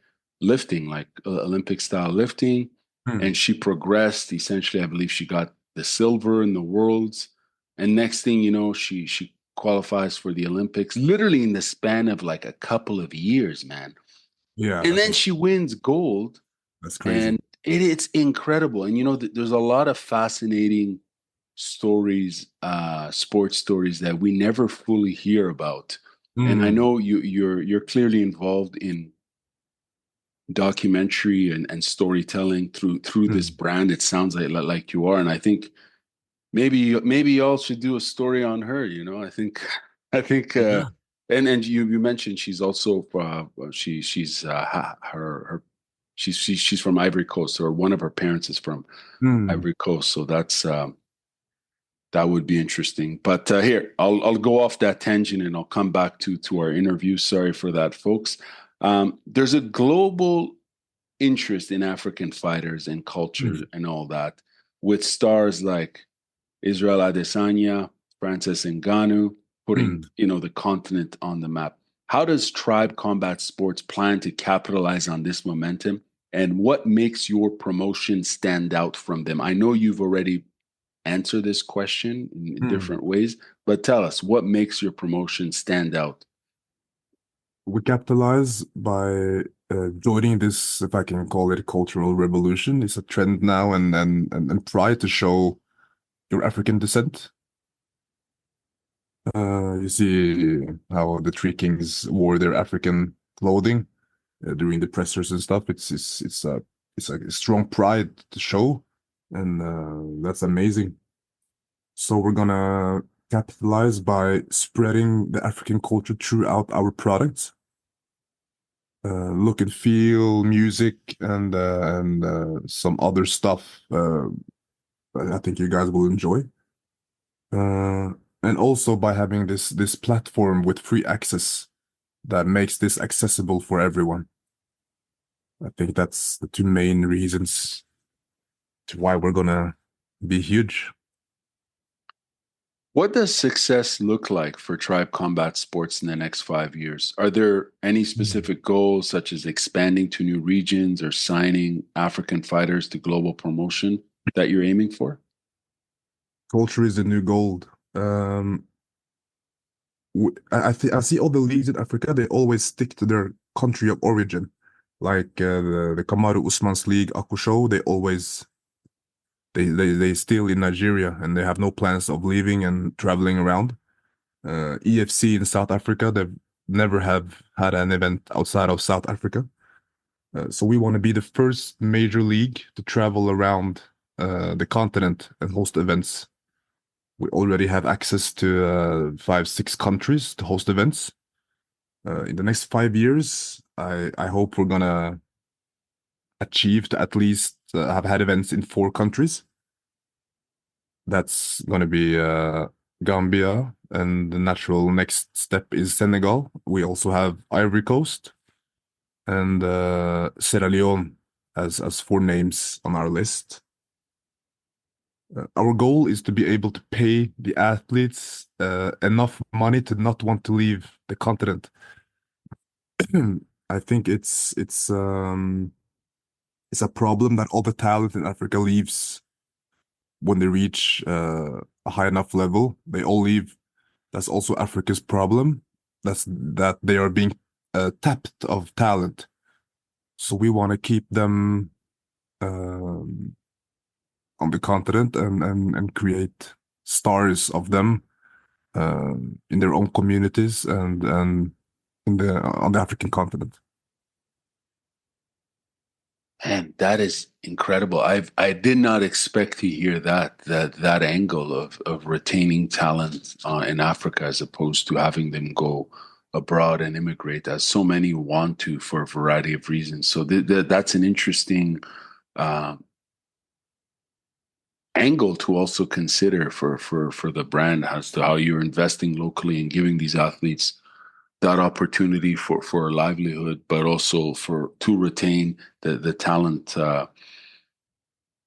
lifting, like Olympic style lifting?" Mm, And she progressed. Essentially, I believe she got the silver in the worlds, and next thing you know, she qualifies for the Olympics, literally in the span of like a couple of years, man. yeah, And then she wins gold, that's crazy. and it's incredible. And there's a lot of fascinating stories, sports stories that we never fully hear about. And I Mm, know you're clearly involved in documentary and storytelling through this mm, brand. It sounds like you are, and I think maybe y'all should do a story on her. I think yeah. and you mentioned she's also she's her she's from Ivory Coast, or one of her parents is from Mm, Ivory Coast, so that would be interesting. But here, I'll go off that tangent and I'll come back to our interview. Sorry for that, folks. There's a global interest in African fighters and culture mm, and all that, with stars like Israel Adesanya, Francis Ngannou, putting mm. the continent on the map. How does Tribe Combat Sports plan to capitalize on this momentum? And what makes your promotion stand out from them? I know you've already answered this question in Mm. different ways, but tell us what makes your promotion stand out. We capitalize by joining this, if I can call it, a cultural revolution. It's a trend now, and try to show your African descent. You see how the three kings wore their African clothing during the pressers and stuff. It's a strong pride to show, and that's amazing. So we're gonna capitalize by spreading the African culture throughout our products. Look and feel, music, and some other stuff. I think you guys will enjoy. Uh, and also by having this platform with free access that makes this accessible for everyone. I think that's the two main reasons to why we're gonna be huge. What does success look like for Tribe Combat Sports in the next 5 years? Are there any Mm. specific goals, such as expanding to new regions or signing African fighters to global promotion, that you're aiming for? Culture is the new gold. I see all the leagues in Africa. They always stick to their country of origin, like the Kamaru Usman's league, Akusho. They still in Nigeria and they have no plans of leaving and traveling around. EFC in South Africa. They've never have had an event outside of South Africa. So we want to be the first major league to travel around the continent and host events. We already have access to 5, 6 countries to host events. In the next 5 years, I hope we're gonna achieve to at least have had events in 4 countries. That's gonna be Gambia, and the natural next step is Senegal. We also have Ivory Coast and Sierra Leone as 4 names on our list. Our goal is to be able to pay the athletes enough money to not want to leave the continent. I think it's a problem that all the talent in Africa leaves when they reach a high enough level. They all leave. That's also Africa's problem. That's that they are being tapped of talent. So we want to keep them on the continent and create stars of them in their own communities and on the African continent. And that is incredible. I did not expect to hear that angle of retaining talent in Africa as opposed to having them go abroad and immigrate, as so many want to for a variety of reasons. So that's an interesting uh, angle to also consider for the brand as to how you're investing locally and giving these athletes that opportunity for a livelihood, but also for to retain the talent.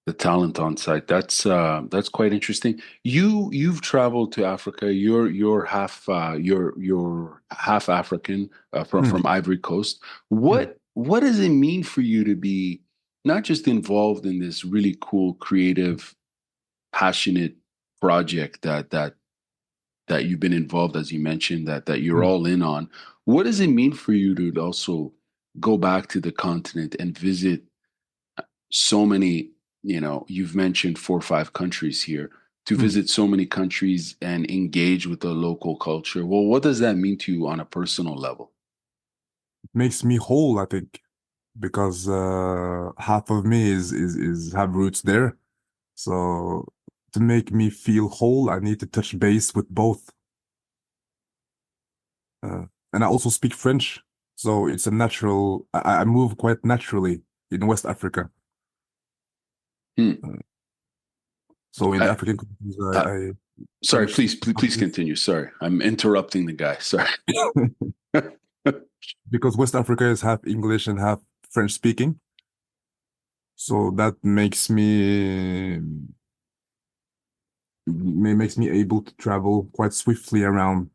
The talent on site. That's quite interesting. You've traveled to Africa. You're half African Hmm. from Ivory Coast. Hmm. What does it mean for you to be not just involved in this really cool, creative, passionate project that you've been involved, as you mentioned, that you're Hmm. all in on? What does it mean for you to also go back to the continent and visit so many, you've mentioned 4 or 5 countries here, to Hmm. visit so many countries and engage with the local culture? Well, what does that mean to you on a personal level? It makes me whole, I think, because half of me is have roots there. So to make me feel whole, I need to touch base with both. Uh, and I also speak French, so it's a natural. I move quite naturally in West Africa. Hmm. Uh, so in the I, African countries, uh, I sorry, French please countries continue. Sorry, I'm interrupting the guy. Sorry. because West Africa is half English and half French speaking. So that makes me able to travel quite swiftly around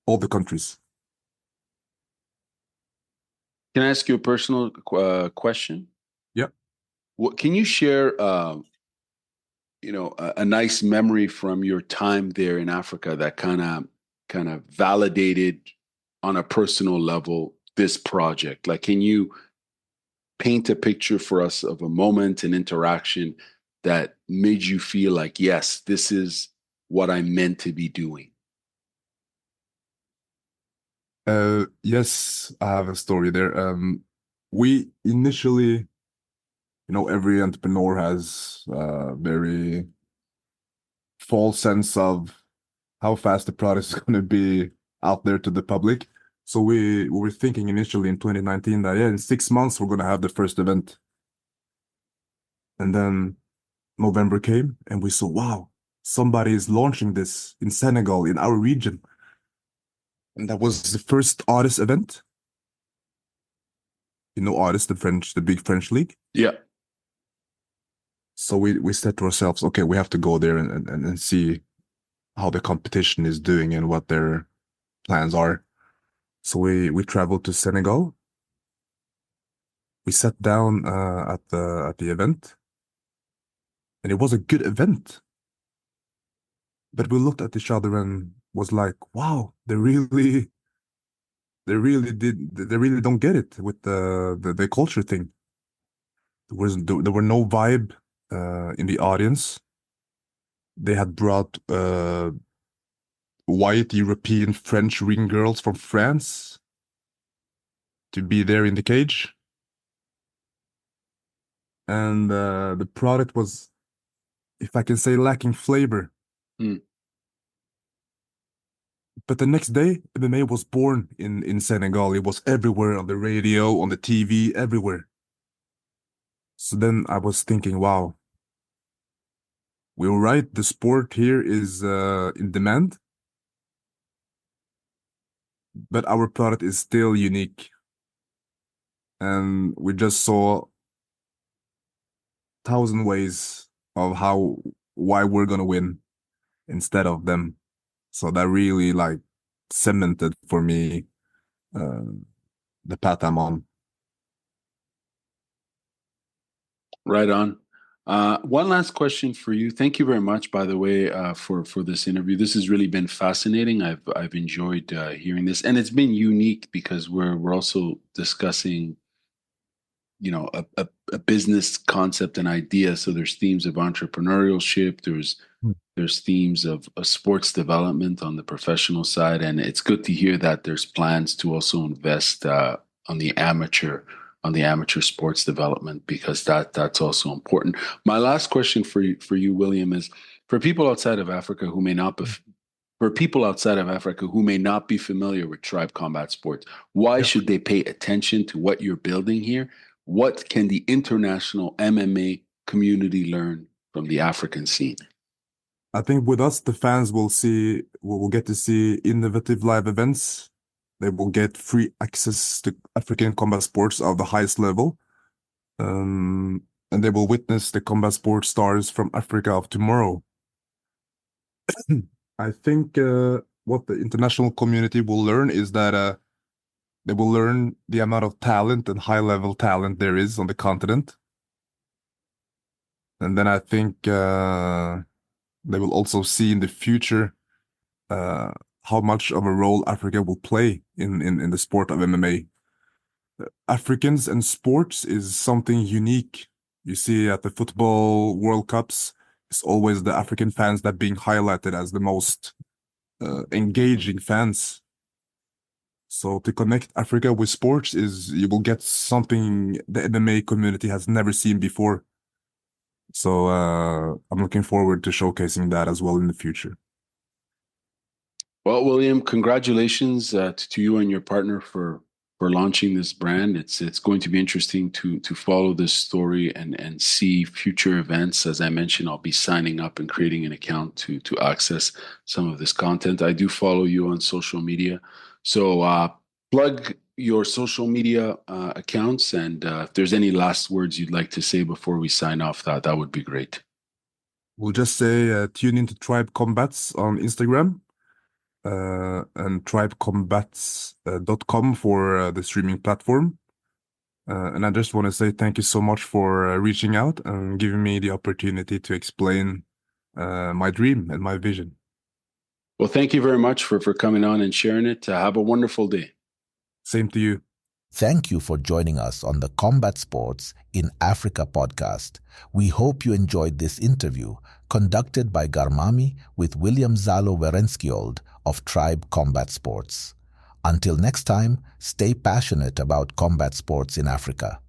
all the countries. Can I ask you a personal question? Yeah. What can you share? A nice memory from your time there in Africa that kind of validated on a personal level this project. Like, can you paint a picture for us of a moment, an interaction that made you feel like, yes, this is what I'm meant to be doing? Yes, I have a story there. We initially, every entrepreneur has a very false sense of how fast the product is going to be out there to the public. So we were thinking initially in 2019 that yeah, in 6 months we're going to have the first event. And then November came and we saw, wow, somebody is launching this in Senegal, in our region. And that was the first artist event. Artist, the big French league. Yeah. So we said to ourselves, okay, we have to go there and see how the competition is doing and what their plans are. So we traveled to Senegal. We sat down at the event, and it was a good event. But we looked at each other and was like, wow, they really don't get it with the culture thing. There were no vibe in the audience. They had brought white European French ring girls from France to be there in the cage. And the product was, if I can say, lacking flavor. Mm. But the next day, MMA was born in Senegal. It was everywhere, on the radio, on the TV, everywhere. So then I was thinking, wow, we were right. The sport here is in demand, but our product is still unique. And we just saw 1,000 ways of why we're gonna win instead of them. So that really like cemented for me uh, the path I'm on. Right on. One last question for you. Thank you very much, by the way, for this interview. This has really been fascinating. I've enjoyed hearing this, and it's been unique because we're also discussing, you know, a business concept and idea. So there's themes of entrepreneurship. There's themes of sports development on the professional side, and it's good to hear that there's plans to also invest on the amateur sports development, because that's also important. My last question for you, William, is for people outside of Africa who may not be familiar with Tribe Combat Sports, why Yeah. should they pay attention to what you're building here? What can the international MMA community learn from the African scene? I think with us, the fans will get to see innovative live events. They will get free access to African combat sports of the highest level. And they will witness the combat sports stars from Africa of tomorrow. I think what the international community will learn is that they will learn the amount of talent and high-level talent there is on the continent. And then I think they will also see in the future how much of a role Africa will play in the sport of MMA. Africans and sports is something unique. You see at the football World Cups, it's always the African fans that being highlighted as the most engaging fans. So to connect Africa with sports is you will get something the MMA community has never seen before. So I'm looking forward to showcasing that as well in the future. Well, William, congratulations to you and your partner for launching this brand. It's going to be interesting to follow this story and see future events. As I mentioned, I'll be signing up and creating an account to access some of this content. I do follow you on social media, so plug your social media accounts, and if there's any last words you'd like to say before we sign off, that would be great. We'll just say tune into Tribe Combats on Instagram. And tribecombats.com for the streaming platform. And I just want to say thank you so much for reaching out and giving me the opportunity to explain my dream and my vision. Well, thank you very much for coming on and sharing it. Have a wonderful day. Same to you. Thank you for joining us on the Combat Sports in Africa podcast. We hope you enjoyed this interview conducted by Garmami with William Zalo Werenskiold of Tribe Combat Sports. Until next time, stay passionate about combat sports in Africa.